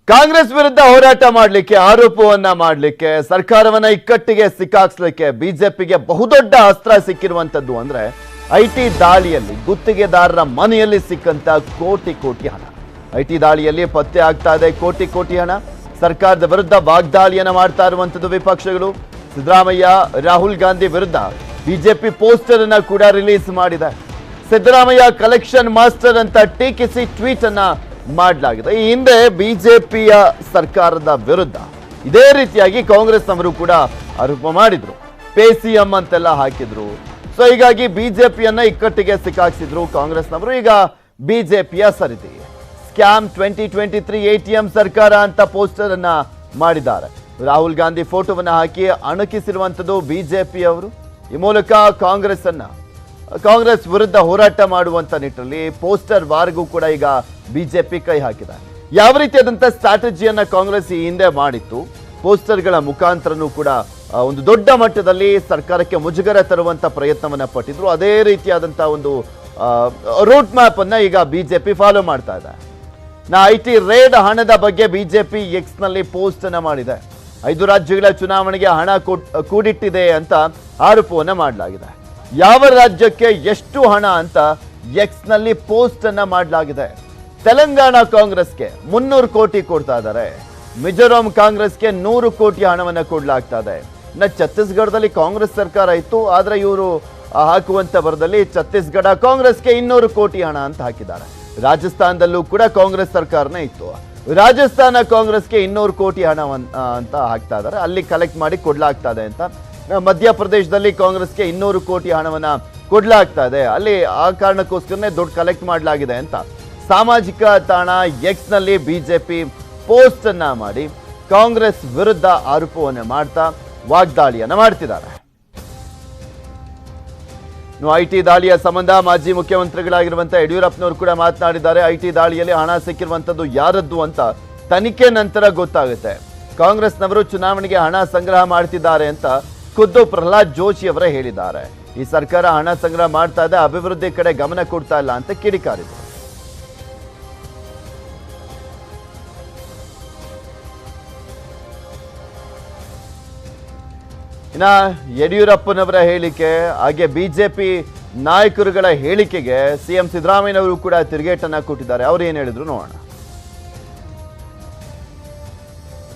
ಕಾಂಗ್ರೆಸ್ ವಿರುದ್ಧ ಹೋರಾಟ ಮಾಡಲಿಕ್ಕೆ ಆರೋಪವನ್ನ ಮಾಡಲಿಕ್ಕೆ ಸರ್ಕಾರವನ್ನ ಇಕ್ಕಟ್ಟಿಗೆ ಸಿಕ್ಕಾಕ್ಸಲಿಕ್ಕೆ ಬಿಜೆಪಿಗೆ ಬಹುದೊಡ್ಡ ಅಸ್ತ್ರ ಸಿಕ್ಕಿರುವಂತದ್ದು ಅಂದ್ರೆ ಐಟಿ ದಾಳಿಯಲ್ಲಿ ಗುತ್ತಿಗೆದಾರರ ಮನೆಯಲ್ಲಿ ಸಿಕ್ಕಂತ ಕೋಟಿ ಕೋಟಿ ಹಣ. ಐಟಿ ದಾಳಿಯಲ್ಲಿ ಪತ್ತೆ ಆಗ್ತಾ ಇದೆ ಕೋಟಿ ಕೋಟಿ ಹಣ. ಸರ್ಕಾರದ ವಿರುದ್ಧ ವಾಗ್ದಾಳಿಯನ್ನ ಮಾಡ್ತಾ ಇರುವಂತದ್ದು ವಿಪಕ್ಷಗಳು. ಸಿದ್ದರಾಮಯ್ಯ ರಾಹುಲ್ ಗಾಂಧಿ ವಿರುದ್ಧ ಬಿಜೆಪಿ ಪೋಸ್ಟರ್ ಅನ್ನ ಕೂಡ ರಿಲೀಸ್ ಮಾಡಿದೆ. ಸಿದ್ದರಾಮಯ್ಯ ಕಲೆಕ್ಷನ್ ಮಾಸ್ಟರ್ ಅಂತ ಟೀಕಿಸಿ ಟ್ವೀಟ್ ಅನ್ನ ಮಾಡಲಾಗಿದೆ. ಈ ಹಿಂದೆ ಬಿಜೆಪಿಯ ಸರ್ಕಾರದ ವಿರುದ್ಧ ಇದೇ ರೀತಿಯಾಗಿ ಕಾಂಗ್ರೆಸ್ನವರು ಕೂಡ ಆರೋಪ ಮಾಡಿದ್ರು, ಪೇಸಿಎಂ ಅಂತೆಲ್ಲ ಹಾಕಿದ್ರು. ಸೊ ಹೀಗಾಗಿ ಬಿಜೆಪಿಯನ್ನ ಇಕ್ಕಟ್ಟಿಗೆ ಸಿಕ್ಕಾಕ್ಸಿದ್ರು ಕಾಂಗ್ರೆಸ್ನವರು. ಈಗ ಬಿಜೆಪಿಯ ಸರಿದಿ ಸ್ಕ್ಯಾಮ್ 2023 ATM ಸರ್ಕಾರ ಅಂತ ಪೋಸ್ಟರ್ ಅನ್ನ ಮಾಡಿದ್ದಾರೆ. ರಾಹುಲ್ ಗಾಂಧಿ ಫೋಟೋವನ್ನ ಹಾಕಿ ಅಣಕಿಸಿರುವಂತದ್ದು ಬಿಜೆಪಿಯವರು. ಈ ಮೂಲಕ ಕಾಂಗ್ರೆಸ್ ವಿರುದ್ಧ ಹೋರಾಟ ಮಾಡುವಂತ ನಿಟ್ಟಿನಲ್ಲಿ ಪೋಸ್ಟರ್ ವಾರ್ಗೂ ಕೂಡ ಈಗ ಬಿಜೆಪಿ ಕೈ ಹಾಕಿದೆ. ಯಾವ ರೀತಿಯಾದಂಥ ಸ್ಟ್ರಾಟಜಿಯನ್ನ ಕಾಂಗ್ರೆಸ್ ಈ ಹಿಂದೆ ಮಾಡಿತ್ತು, ಪೋಸ್ಟರ್ಗಳ ಮುಖಾಂತರನೂ ಕೂಡ ಒಂದು ದೊಡ್ಡ ಮಟ್ಟದಲ್ಲಿ ಸರ್ಕಾರಕ್ಕೆ ಮುಜುಗರ ತರುವಂತ ಪ್ರಯತ್ನವನ್ನ ಪಟ್ಟಿದ್ರು. ಅದೇ ರೀತಿಯಾದಂಥ ಒಂದು ರೂಟ್ ಮ್ಯಾಪ್ ಅನ್ನ ಈಗ ಬಿಜೆಪಿ ಫಾಲೋ ಮಾಡ್ತಾ ಇದೆ. ಐಟಿ ರೇಡ್ ಹಣದ ಬಗ್ಗೆ ಬಿಜೆಪಿ ಎಕ್ಸ್ ನಲ್ಲಿ ಪೋಸ್ಟ್ ಅನ್ನ ಮಾಡಿದೆ. 5 ರಾಜ್ಯಗಳ ಚುನಾವಣೆಗೆ ಹಣ ಕೂಡಿಟ್ಟಿದೆ ಅಂತ ಆರೋಪವನ್ನ ಮಾಡಲಾಗಿದೆ. ಯಾವ ರಾಜ್ಯಕ್ಕೆ ಎಷ್ಟು ಹಣ ಅಂತ ಎಕ್ಸ್ ನಲ್ಲಿ ಪೋಸ್ಟ್ ಅನ್ನ ಮಾಡಲಾಗಿದೆ. ತೆಲಂಗಾಣ ಕಾಂಗ್ರೆಸ್ಗೆ 300 ಕೋಟಿ ಕೊಡ್ತಾ ಇದ್ದಾರೆ. ಮಿಜೋರಾಂ ಕಾಂಗ್ರೆಸ್ಗೆ 100 ಕೋಟಿ ಹಣವನ್ನ ಕೊಡ್ಲಾಗ್ತಾ ಇದೆ. ಇನ್ನು ಛತ್ತೀಸ್ಗಢದಲ್ಲಿ ಕಾಂಗ್ರೆಸ್ ಸರ್ಕಾರ ಇತ್ತು, ಆದ್ರೆ ಇವರು ಹಾಕುವಂತ ಬರದಲ್ಲಿ ಛತ್ತೀಸ್ಗಢ ಕಾಂಗ್ರೆಸ್ಗೆ 200 ಕೋಟಿ ಹಣ ಅಂತ ಹಾಕಿದ್ದಾರೆ. ರಾಜಸ್ಥಾನದಲ್ಲೂ ಕೂಡ ಕಾಂಗ್ರೆಸ್ ಸರ್ಕಾರನೇ ಇತ್ತು, ರಾಜಸ್ಥಾನ ಕಾಂಗ್ರೆಸ್ಗೆ 200 ಕೋಟಿ ಹಣ ಅಂತ ಹಾಕ್ತಾ ಇದ್ದಾರೆ. ಅಲ್ಲಿ ಕಲೆಕ್ಟ್ ಮಾಡಿ ಕೊಡ್ಲಾಗ್ತಾ ಇದೆ ಅಂತ. ಮಧ್ಯಪ್ರದೇಶದಲ್ಲಿ ಕಾಂಗ್ರೆಸ್ಗೆ 200 ಕೋಟಿ ಹಣವನ್ನ ಕೊಡ್ಲಾಗ್ತಾ ಇದೆ, ಅಲ್ಲಿ ಆ ಕಾರಣಕ್ಕೋಸ್ಕರನೇ ದುಡ್ಡು ಕಲೆಕ್ಟ್ ಮಾಡಲಾಗಿದೆ ಅಂತ ಸಾಮಾಜಿಕ ತಾಣ ಎಕ್ಸ್ ನಲ್ಲಿ ಬಿಜೆಪಿ ಪೋಸ್ಟ್ ಅನ್ನ ಮಾಡಿ ಕಾಂಗ್ರೆಸ್ ವಿರುದ್ಧ ಆರೋಪವನ್ನು ಮಾಡ್ತಾ ವಾಗ್ದಾಳಿಯನ್ನ ಮಾಡ್ತಿದ್ದಾರೆ. ಐಟಿ ದಾಳಿಯ ಸಂಬಂಧ ಮಾಜಿ ಮುಖ್ಯಮಂತ್ರಿಗಳಾಗಿರುವಂತಹ ಯಡಿಯೂರಪ್ಪನವರು ಕೂಡ ಮಾತನಾಡಿದ್ದಾರೆ. ಐಟಿ ದಾಳಿಯಲ್ಲಿ ಹಣ ಸಿಕ್ಕಿರುವಂತದ್ದು ಯಾರದ್ದು ಅಂತ ತನಿಖೆ ನಂತರ ಗೊತ್ತಾಗುತ್ತೆ. ಕಾಂಗ್ರೆಸ್ನವರು ಚುನಾವಣೆಗೆ ಹಣ ಸಂಗ್ರಹ ಮಾಡ್ತಿದ್ದಾರೆ ಅಂತ ಖುದ್ದು ಪ್ರಹ್ಲಾದ್ ಜೋಶಿ ಅವರೇ ಹೇಳಿದ್ದಾರೆ. ಈ ಸರ್ಕಾರ ಹಣ ಸಂಗ್ರಹ ಮಾಡ್ತಾ ಇದೆ, ಅಭಿವೃದ್ಧಿ ಕಡೆ ಗಮನ ಕೊಡ್ತಾ ಇಲ್ಲ ಅಂತ ಕಿಡಿಕಾರಿದರು. ಇನ್ನ ಯಡಿಯೂರಪ್ಪನವರ ಹೇಳಿಕೆ ಹಾಗೆ ಬಿಜೆಪಿ ನಾಯಕರುಗಳ ಹೇಳಿಕೆಗೆ ಸಿಎಂ ಸಿದ್ದರಾಮಯ್ಯನವರು ಕೂಡ ತಿರುಗೇಟನ್ನ ಕೊಟ್ಟಿದ್ದಾರೆ. ಅವ್ರು ಏನ್ ಹೇಳಿದ್ರು ನೋಡೋಣ.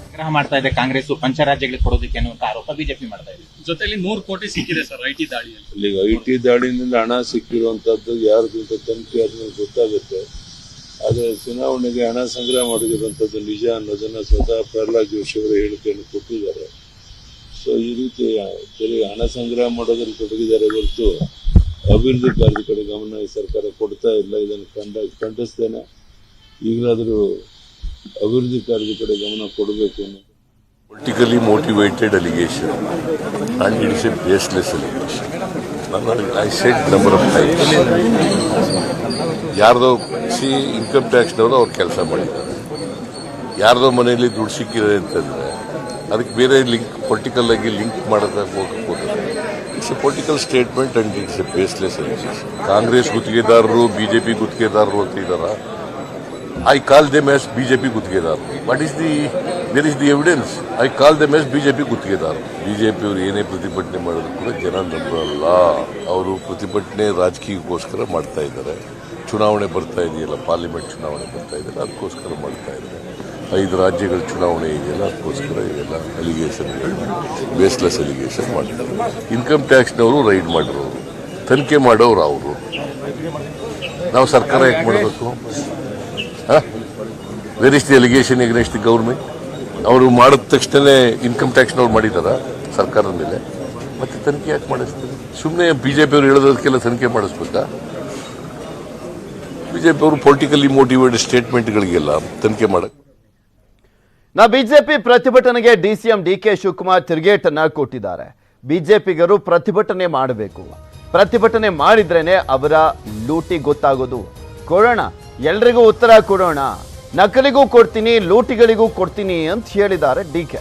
ಸಂಗ್ರಹ ಮಾಡ್ತಾ ಇದೆ ಕಾಂಗ್ರೆಸ್ ಪಂಚರಾಜ್ಯಗಳಿಗೆ ಕೊಡೋದಕ್ಕೆ ಅನ್ನುವಂತ ಆರೋಪ ಬಿಜೆಪಿ ಮಾಡ್ತಾ ಇದೆ. ಜೊತೆಲಿ 100 ಕೋಟಿ ಸಿಕ್ಕಿದೆ ಸರ್ ಐಟಿ ದಾಳಿಯಲ್ಲಿ. ಈಗ ಐಟಿ ದಾಳಿಯಿಂದ ಹಣ ಸಿಕ್ಕಿರುವಂತದ್ದು ಯಾರ್ದು ತನಿಖೆ ಆದ್ಮೇಲೆ ಗೊತ್ತಾಗುತ್ತೆ. ಆದ್ರೆ ಚುನಾವಣೆಗೆ ಹಣ ಸಂಗ್ರಹ ಮಾಡಿರುವಂತದ್ದು ನಿಜ ಅನ್ನೋದನ್ನ ಸ್ವತಃ ಪ್ರಹ್ಲಾದ್ ಜೋಶಿ ಅವರ ಹೇಳಿಕೆಯನ್ನು ಕೊಟ್ಟಿದ್ದಾರೆ. ಸೊ ಈ ರೀತಿ ಬರೀ ಹಣ ಸಂಗ್ರಹ ಮಾಡೋದ್ರಲ್ಲಿ ತೊಡಗಿದ್ದಾರೆ ಹೊರತು ಅಭಿವೃದ್ಧಿ ಕಾರ್ಯದ ಕಡೆ ಗಮನ ಈ ಸರ್ಕಾರ ಕೊಡ್ತಾ ಇಲ್ಲ. ಇದನ್ನು ಖಂಡಿಸ್ತೇನೆ. ಈಗಲಾದರೂ ಅಭಿವೃದ್ಧಿ ಕಾರ್ಯದ ಕಡೆ ಗಮನ ಕೊಡಬೇಕು ಅನ್ನೋದು. Politically motivated allegation and it is a baseless allegation. I said number of times. ಯಾರ್ದೋ ಇನ್ಕಮ್ ಟ್ಯಾಕ್ಸ್ನವರು ಅವ್ರು ಕೆಲಸ ಮಾಡಿದ್ದಾರೆ. ಯಾರ್ದೋ ಮನೆಯಲ್ಲಿ ದುಡ್ಡು ಸಿಕ್ಕಿದೆ ಅಂತಂದ್ರೆ ಅದಕ್ಕೆ ಬೇರೆ ಲಿಂಕ್ ಪೊಲಿಟಿಕಲ್ ಆಗಿ ಲಿಂಕ್ ಮಾಡೋದಕ್ಕೆ ಹೋಗಬಹುದು. It's A political statement and it's A baseless allegation. Congress ಗುತ್ತಿಗೆದಾರರು ಬಿಜೆಪಿ ಗುತ್ತಿಗೆದಾರರು ಅಂತ ಇದ್ದಾರ. I call them as BJP ಗುತ್ತಿಗೆದಾರ. Where is the evidence? I call them as BJP ಗುತ್ತಿಗೆದಾರ. ಬಿಜೆಪಿ ಅವರು ಏನೇ ಪ್ರತಿಭಟನೆ ಮಾಡೋದು ಕೂಡ ಜನ ನಂಬಲ್ಲ. ಅವರು ಪ್ರತಿಭಟನೆ ರಾಜಕೀಯಕ್ಕೋಸ್ಕರ ಮಾಡ್ತಾ ಇದ್ದಾರೆ. ಚುನಾವಣೆ ಬರ್ತಾ ಇದೆಯಲ್ಲ, ಪಾರ್ಲಿಮೆಂಟ್ ಚುನಾವಣೆ ಬರ್ತಾ ಇದೆಯಲ್ಲ, ಅದಕ್ಕೋಸ್ಕರ ಮಾಡ್ತಾ ಇದ್ದಾರೆ. 5 ರಾಜ್ಯಗಳ ಚುನಾವಣೆ ಇದೆಯಲ್ಲ, ಅದಕ್ಕೋಸ್ಕರ ಇವೆಲ್ಲ ಅಲಿಗೇಷನ್ಗಳು ಬೇಸ್ಲೆಸ್ ಅಲಿಗೇಷನ್ ಮಾಡಿದ್ದಾರೆ. ಇನ್ಕಮ್ ಟ್ಯಾಕ್ಸ್ನವರು ರೈಡ್ ಮಾಡಿರೋರು, ತನಿಖೆ ಮಾಡೋರು ಅವರು. ನಾವು ಸರ್ಕಾರ ಯಾಕೆ ಮಾಡಬೇಕು? Where is the allegation against the government? ಅವರು ಮಾಡಿದ ತಕ್ಷಣನೇ ಇನ್ಕಮ್ ಟ್ಯಾಕ್ಸ್ನವ್ರು ಮಾಡಿದಾರ ಸರ್ಕಾರದ ಮೇಲೆ, ಮತ್ತೆ ತನಿಖೆ ಯಾಕೆ ಮಾಡಿಸ್ತಾರೆ? ಸುಮ್ಮನೆ ಬಿಜೆಪಿ ಅವರು ಹೇಳೋದಕ್ಕೆಲ್ಲ ತನಿಖೆ ಮಾಡಿಸ್ಬೇಕಾ? ಬಿಜೆಪಿ ಅವರು ಪೊಲಿಟಿಕಲಿ ಮೋಟಿವೇಟೆಡ್ ಸ್ಟೇಟ್ಮೆಂಟ್ಗಳಿಗೆಲ್ಲ ತನಿಖೆ ಮಾಡಕ್. ಬಿಜೆಪಿ ಪ್ರತಿಭಟನೆಗೆ ಡಿಸಿಎಂ ಡಿಕೆ ಶಿವಕುಮಾರ್ ತಿರುಗೇಟನ್ನ ಕೊಟ್ಟಿದ್ದಾರೆ. ಬಿಜೆಪಿಗರು ಪ್ರತಿಭಟನೆ ಮಾಡಬೇಕು, ಪ್ರತಿಭಟನೆ ಮಾಡಿದ್ರೇನೆ ಅವರ ಲೂಟಿ ಗೊತ್ತಾಗೋದು. ಕೊಡೋಣ, ಎಲ್ರಿಗೂ ಉತ್ತರ ಕೊಡೋಣ, ನಕಲಿಗೂ ಕೊಡ್ತೀನಿ, ಲೂಟಿಗಳಿಗೂ ಕೊಡ್ತೀನಿ ಅಂತ ಹೇಳಿದ್ದಾರೆ ಡಿಕೆ.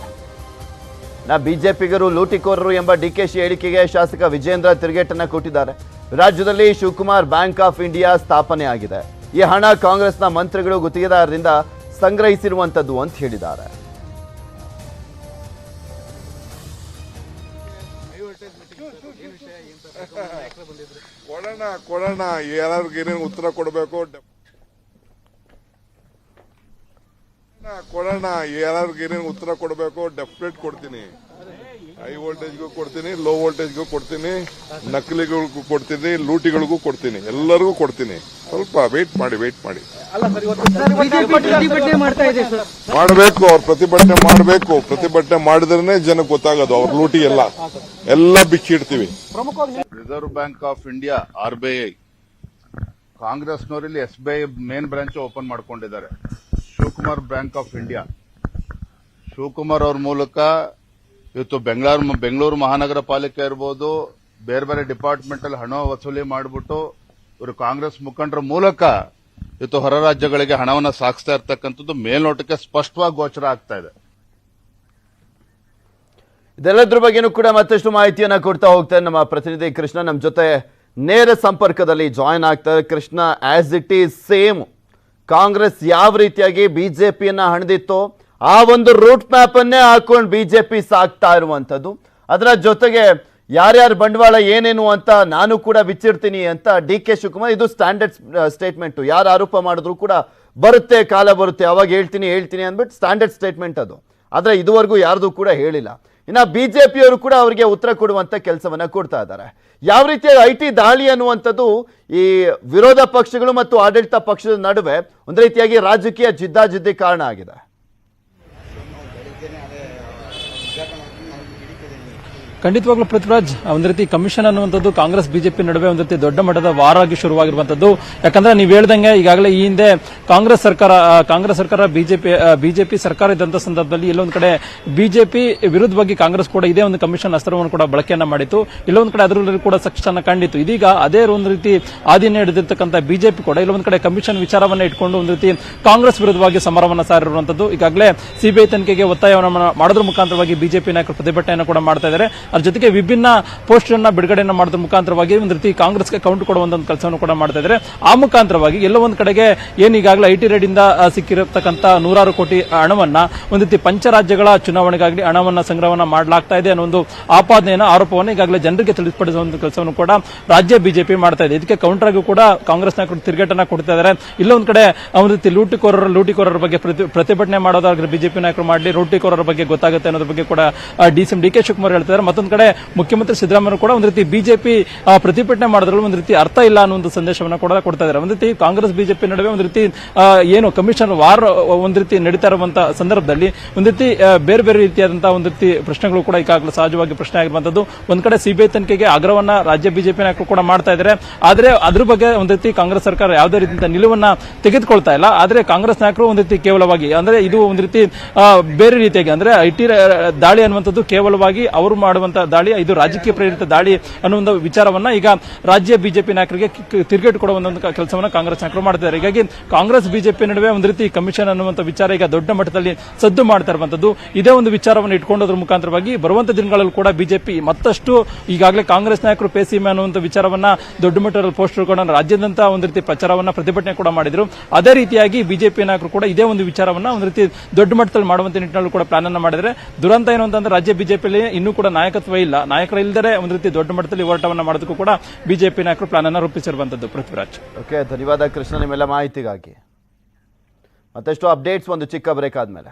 ಬಿಜೆಪಿಗರು ಲೂಟಿಕೋರರು ಎಂಬ ಡಿಕೆಶಿ ಹೇಳಿಕೆಗೆ ಶಾಸಕ ವಿಜೇಂದ್ರ ತಿರುಗೇಟನ್ನ ಕೊಟ್ಟಿದ್ದಾರೆ. ರಾಜ್ಯದಲ್ಲಿ ಶಿವಕುಮಾರ್ ಬ್ಯಾಂಕ್ ಆಫ್ ಇಂಡಿಯಾ ಸ್ಥಾಪನೆ ಆಗಿದೆ. ಈ ಹಣ ಕಾಂಗ್ರೆಸ್ನ ಮಂತ್ರಿಗಳು ಗುತ್ತಿಗೆದಾರರಿಂದ ಸಂಗ್ರಹಿಸಿರುವಂತದ್ದು ಅಂತ ಹೇಳಿದ್ದಾರೆ. ಕೊಡೋಣ ಯಾರಿಗೆ ಏನೇನು ಉತ್ತರ ಕೊಡಬೇಕು ಡೆಫಿನೆಟ್ ಕೊಡ್ತೀನಿ. ಹೈ ವೋಲ್ಟೇಜ್ಗೂ ಕೊಡ್ತೀನಿ, ಲೋ ವೋಲ್ಟೇಜ್ಗೂ ಕೊಡ್ತೀನಿ, ನಕಲಿಗಳಿಗೂ ಕೊಡ್ತೀನಿ, ಲೂಟಿಗಳಿಗೂ ಕೊಡ್ತೀನಿ, ಎಲ್ಲರಿಗೂ ಕೊಡ್ತೀನಿ. ಸ್ವಲ್ಪ ವೇಟ್ ಮಾಡಿ. ಮಾಡಬೇಕು, ಅವ್ರು ಪ್ರತಿಭಟನೆ ಮಾಡಬೇಕು. ಪ್ರತಿಭಟನೆ ಮಾಡಿದ್ರೇನೆ ಜನಕ್ಕೆ ಗೊತ್ತಾಗೋದು ಅವ್ರ ಲೂಟಿ ಎಲ್ಲ ಬಿಚ್ಚಿಡ್ತೀವಿ. Reserve bank of India RBI ಕಾಂಗ್ರೆಸ್ನವರಲ್ಲಿ SBI ಮೇನ್ ಬ್ರಾಂಚ್ ಓಪನ್ ಮಾಡ್ಕೊಂಡಿದ್ದಾರೆ. Shivakumar bank of India, Shivakumar ಅವ್ರ ಮೂಲಕ ಇವತ್ತು ಬೆಂಗಳೂರು ಮಹಾನಗರ ಪಾಲಿಕೆ ಇರ್ಬೋದು, ಬೇರೆ ಬೇರೆ ಡಿಪಾರ್ಟ್ಮೆಂಟ್ ಅಲ್ಲಿ ಹಣ ವಸೂಲಿ ಮಾಡಿಬಿಟ್ಟು ಇವರು ಕಾಂಗ್ರೆಸ್ ಮುಖಂಡರ ಮೂಲಕ ಇವತ್ತು ಹೊರ ರಾಜ್ಯಗಳಿಗೆ ಹಣವನ್ನು ಸಾಗಿಸ್ತಾ ಇರ್ತಕ್ಕಂಥದ್ದು ಮೇಲ್ನೋಟಕ್ಕೆ ಸ್ಪಷ್ಟವಾಗಿ ಗೋಚರ ಆಗ್ತಾ ಇದೆ. ಇದೆಲ್ಲದ್ರ ಬಗ್ಗೆನೂ ಕೂಡ ಮತ್ತಷ್ಟು ಮಾಹಿತಿಯನ್ನ ಕೊಡ್ತಾ ಹೋಗ್ತಾರೆ ನಮ್ಮ ಪ್ರತಿನಿಧಿ ಕೃಷ್ಣ ನಮ್ಮ ಜೊತೆ ನೇರ ಸಂಪರ್ಕದಲ್ಲಿ ಜಾಯಿನ್ ಆಗ್ತಾರೆ. Krishna, as it is same Congress ಯಾವ ರೀತಿಯಾಗಿ ಬಿಜೆಪಿಯನ್ನ ಹಣದಿತ್ತೋ ಆ ಒಂದು ರೂಟ್ ಮ್ಯಾಪ್ ಅನ್ನೇ ಹಾಕೊಂಡು ಬಿಜೆಪಿ ಸಾಕ್ತಾ ಇರುವಂತದ್ದು. ಅದರ ಜೊತೆಗೆ ಯಾರ್ಯಾರ ಬಂಡವಾಳ ಏನೇನು ಅಂತ ನಾನು ಕೂಡ ಬಿಚ್ಚಿಡ್ತೀನಿ ಅಂತ DK ಶಿವಕುಮಾರ್, ಇದು ಸ್ಟ್ಯಾಂಡರ್ಡ್ ಸ್ಟೇಟ್ಮೆಂಟ್. ಯಾರು ಆರೋಪ ಮಾಡಿದ್ರು ಕೂಡ ಬರುತ್ತೆ, ಕಾಲ ಬರುತ್ತೆ, ಅವಾಗ ಹೇಳ್ತೀನಿ ಅಂದ್ಬಿಟ್ಟು ಸ್ಟ್ಯಾಂಡರ್ಡ್ ಸ್ಟೇಟ್ಮೆಂಟ್ ಅದು. ಆದ್ರೆ ಇದುವರೆಗೂ ಯಾರ್ದು ಕೂಡ ಹೇಳಿಲ್ಲ. ಇನ್ನು ಬಿಜೆಪಿಯವರು ಕೂಡ ಅವರಿಗೆ ಉತ್ತರ ಕೊಡುವಂತ ಕೆಲಸವನ್ನ ಕೊಡ್ತಾ ಇದ್ದಾರೆ. ಯಾವ ರೀತಿಯ IT ದಾಳಿ ಅನ್ನುವಂಥದ್ದು ಈ ವಿರೋಧ ಪಕ್ಷಗಳು ಮತ್ತು ಆಡಳಿತ ಪಕ್ಷದ ನಡುವೆ ಒಂದು ರೀತಿಯಾಗಿ ರಾಜಕೀಯ ಜಿದ್ದಾಜಿದ್ದಿ ಕಾರಣ ಆಗಿದೆ. ಖಂಡಿತವಾಗ್ಲೂ ಪೃಥ್ವಿರಾಜ್, ಒಂದು ರೀತಿ ಕಮಿಷನ್ ಅನ್ನುವಂಥದ್ದು ಕಾಂಗ್ರೆಸ್ ಬಿಜೆಪಿ ನಡುವೆ ಒಂದು ರೀತಿ ದೊಡ್ಡ ಮಟ್ಟದ ವಾರಾಗಿ ಶುರುವಾಗಿರುವಂತದ್ದು. ಯಾಕಂದ್ರೆ ನೀವು ಹೇಳ್ದಂಗೆ ಈಗಾಗಲೇ ಈ ಹಿಂದೆ ಕಾಂಗ್ರೆಸ್ ಸರ್ಕಾರ ಬಿಜೆಪಿ ಸರ್ಕಾರ ಇದ್ದಂತ ಸಂದರ್ಭದಲ್ಲಿ ಇಲ್ಲೊಂದು ಕಡೆ ಬಿಜೆಪಿ ವಿರುದ್ಧವಾಗಿ ಕಾಂಗ್ರೆಸ್ ಕೂಡ ಇದೇ ಒಂದು ಕಮಿಷನ್ ಅಸ್ತ್ರವನ್ನು ಕೂಡ ಬಳಕೆಯನ್ನ ಮಾಡಿತ್ತು. ಇಲ್ಲೊಂದು ಕಡೆ ಅದರಲ್ಲಿ ಕೂಡ ಸಕ್ಸಸ್ ಕಂಡಿತ್ತು. ಇದೀಗ ಅದೇ ಒಂದು ರೀತಿ ಆದಿನ ಹಿಡಿದಿರ್ತಕ್ಕಂಥ ಬಿಜೆಪಿ ಕೂಡ ಇಲ್ಲೊಂದು ಕಡೆ ಕಮಿಷನ್ ವಿಚಾರವನ್ನ ಇಟ್ಕೊಂಡು ಒಂದು ರೀತಿ ಕಾಂಗ್ರೆಸ್ ವಿರುದ್ಧವಾಗಿ ಸಮರವನ್ನ ಸಾರಿರುವಂತದ್ದು. ಈಗಾಗಲೇ CBI ತನಿಖೆಗೆ ಒತ್ತಾಯವನ್ನು ಮಾಡೋದ್ರ ಮುಖಾಂತರವಾಗಿ ಬಿಜೆಪಿ ನಾಯಕರು ಪ್ರತಿಭಟನೆಯನ್ನು ಕೂಡ ಮಾಡ್ತಾ ಇದ್ದಾರೆ. ಅದ್ರ ಜೊತೆಗೆ ವಿಭಿನ್ನ ಪೋಸ್ಟರ್ ಅನ್ನ ಬಿಡುಗಡೆಯನ್ನು ಮಾಡೋದ್ರ ಮುಖಾಂತರವಾಗಿ ಒಂದು ರೀತಿ ಕಾಂಗ್ರೆಸ್ಗೆ ಕೌಂಟ್ ಕೊಡುವಂತ ಕೆಲಸವನ್ನು ಕೂಡ ಮಾಡ್ತಾ ಇದ್ದಾರೆ. ಆ ಮುಖಾಂತರವಾಗಿ ಎಲ್ಲೋ ಒಂದು ಕಡೆಗೆ ಏನು ಈಗಾಗಲೇ IT ರೇಡ್ ಇಂದ ಸಿಕ್ಕಿರತಕ್ಕಂತ 100 ಕೋಟಿ ಹಣವನ್ನ ಒಂದು ರೀತಿ ಪಂಚರಾಜ್ಯಗಳ ಚುನಾವಣೆಗಾಗಿ ಹಣವನ್ನ ಸಂಗ್ರಹವನ್ನ ಮಾಡಲಾಗ್ತಾ ಇದೆ ಅನ್ನೋ ಒಂದು ಆರೋಪವನ್ನು ಈಗಾಗಲೇ ಜನರಿಗೆ ತಿಳಿಸಿಪಡಿಸುವಂತ ಕೆಲಸವನ್ನು ಕೂಡ ರಾಜ್ಯ ಬಿಜೆಪಿ ಮಾಡ್ತಾ ಇದೆ. ಇದಕ್ಕೆ ಕೌಂಟರ್ ಆಗಿ ಕೂಡ ಕಾಂಗ್ರೆಸ್ ನಾಯಕರು ತಿರುಗೇಟನ್ನ ಕೊಡ್ತಾ ಇದ್ದಾರೆ. ಇಲ್ಲೊಂದು ಕಡೆ ಒಂದು ರೀತಿ ಲೂಟಿಕೋರರ ಬಗ್ಗೆ ಪ್ರತಿಭಟನೆ ಮಾಡೋದಾದ್ರೆ ಬಿಜೆಪಿ ನಾಯಕರು ಮಾಡಲಿ, ಲೂಟಿಕೋರರ ಬಗ್ಗೆ ಗೊತ್ತಾಗುತ್ತೆ ಅನ್ನೋದ್ರ ಬಗ್ಗೆ ಕೂಡ DK ಶಿವಕುಮಾರ್ ಹೇಳ್ತಾರೆ. ಮತ್ತೊಂದು ಕಡೆ ಮುಖ್ಯಮಂತ್ರಿ ಸಿದ್ದರಾಮಯ್ಯ ಕೂಡ ಒಂದು ರೀತಿ ಬಿಜೆಪಿ ಪ್ರತಿಭಟನೆ ಮಾಡೋದ್ರಲ್ಲಿ ಒಂದು ರೀತಿ ಅರ್ಥ ಇಲ್ಲ ಅನ್ನೋ ಒಂದು ಸಂದೇಶವನ್ನು ಕೂಡ ಕೊಡ್ತಾ ಇದ್ದಾರೆ. ಒಂದು ರೀತಿ ಕಾಂಗ್ರೆಸ್ ಬಿಜೆಪಿ ನಡುವೆ ಒಂದು ರೀತಿ ಏನು ಕಮಿಷನ್ ವಾರ್ ಒಂದು ರೀತಿ ನಡೀತಾ ಇರುವಂತಹ ಸಂದರ್ಭದಲ್ಲಿ ಒಂದು ರೀತಿ ಬೇರೆ ಬೇರೆ ರೀತಿಯಾದಂತಹ ಒಂದು ರೀತಿ ಪ್ರಶ್ನೆಗಳು ಕೂಡ ಈಗಾಗಲೇ ಸಹಜವಾಗಿ ಪ್ರಶ್ನೆ ಆಗಿರುವಂತದ್ದು. ಒಂದ್ ಕಡೆ CBI ತನಿಖೆಗೆ ಆಗ್ರಹವನ್ನ ರಾಜ್ಯ ಬಿಜೆಪಿ ನಾಯಕರು ಕೂಡ ಮಾಡ್ತಾ ಇದ್ದಾರೆ. ಆದ್ರೆ ಅದ್ರ ಬಗ್ಗೆ ಒಂದು ರೀತಿ ಕಾಂಗ್ರೆಸ್ ಸರ್ಕಾರ ಯಾವುದೇ ರೀತಿಯ ನಿಲುವನ್ನ ತೆಗೆದುಕೊಳ್ತಾ ಇಲ್ಲ. ಆದ್ರೆ ಕಾಂಗ್ರೆಸ್ ನಾಯಕರು ಒಂದು ರೀತಿ ಕೇವಲವಾಗಿ ಅಂದ್ರೆ ಇದು ಒಂದು ರೀತಿ ಬೇರೆ ರೀತಿಯಾಗಿ ಅಂದ್ರೆ IT ದಾಳಿ ಅನ್ನುವಂಥದ್ದು ಕೇವಲವಾಗಿ ಅವರು ಮಾಡುವಂತ ದಾಳಿ, ಇದು ರಾಜಕೀಯ ಪ್ರೇರಿತ ದಾಳಿ ಅನ್ನೋ ಒಂದು ವಿಚಾರವನ್ನ ಈಗ ರಾಜ್ಯ ಬಿಜೆಪಿ ನಾಯಕರಿಗೆ ತಿರುಗೇಟು ಕೊಡುವ ಒಂದು ಕೆಲಸವನ್ನ ಕಾಂಗ್ರೆಸ್ ನಾಯಕರು ಮಾಡ್ತಿದ್ದಾರೆ. ಹೀಗಾಗಿ ಕಾಂಗ್ರೆಸ್ ಬಿಜೆಪಿ ನಡುವೆ ಒಂದು ರೀತಿ ಕಮಿಷನ್ ಅನ್ನುವಂತ ವಿಚಾರ ಈಗ ದೊಡ್ಡ ಮಟ್ಟದಲ್ಲಿ ಸದ್ದು ಮಾಡ್ತಾ ಇರುವಂತದ್ದು. ಇದೇ ಒಂದು ವಿಚಾರವನ್ನು ಇಟ್ಕೊಂಡೋದ್ರ ಮುಖಾಂತರವಾಗಿ ಬರುವಂತ ದಿನಗಳಲ್ಲೂ ಕೂಡ ಬಿಜೆಪಿ ಮತ್ತಷ್ಟು ಈಗಾಗಲೇ ಕಾಂಗ್ರೆಸ್ ನಾಯಕರು ಪೇಸಿಮೆ ಅನ್ನುವಂತ ವಿಚಾರವನ್ನ ದೊಡ್ಡ ಮಟ್ಟದಲ್ಲಿ ಪೋಸ್ಟರ್ಗಳನ್ನು ರಾಜ್ಯಾದ್ಯಂತ ಒಂದು ರೀತಿ ಪ್ರಚಾರವನ್ನ ಪ್ರತಿಭಟನೆ ಕೂಡ ಮಾಡಿದ್ರು. ಅದೇ ರೀತಿಯಾಗಿ ಬಿಜೆಪಿ ನಾಯಕರು ಕೂಡ ಇದೇ ಒಂದು ವಿಚಾರವನ್ನ ಒಂದು ರೀತಿ ದೊಡ್ಡ ಮಟ್ಟದಲ್ಲಿ ಮಾಡುವಂತ ನಿಟ್ಟಿನಲ್ಲಿ ಕೂಡ ಪ್ಲಾನ್ ಅನ್ನ ಮಾಡಿದ್ರೆ. ದುರಂತ ಏನು ಅಂತಂದ್ರೆ ರಾಜ್ಯ ಬಿಜೆಪಿಯಲ್ಲಿ ಇನ್ನೂ ಕೂಡ ನಾಯಕತ್ವ ಇಲ್ಲ. ನಾಯಕರಿಲ್ಲದೆ ಒಂದು ರೀತಿ ದೊಡ್ಡ ಮಟ್ಟದಲ್ಲಿ ಹೋರಾಟವನ್ನು ಮಾಡೋದಕ್ಕೂ ಕೂಡ ಬಿಜೆಪಿ ನಾಯಕರು ಪ್ಲಾನ್ ಅನ್ನು ರೂಪಿಸಿರುವಂತದ್ದು. ಪೃಥ್ವಿರಾಜ್, ಓಕೆ, ಧನ್ಯವಾದ ಕೃಷ್ಣ ನಿಮ್ಮೆಲ್ಲ ಮಾಹಿತಿಗಾಗಿ. ಮತ್ತಷ್ಟು ಅಪ್ಡೇಟ್ಸ್ ಒಂದು ಚಿಕ್ಕ ಬ್ರೇಕ್ ಆದ್ಮೇಲೆ.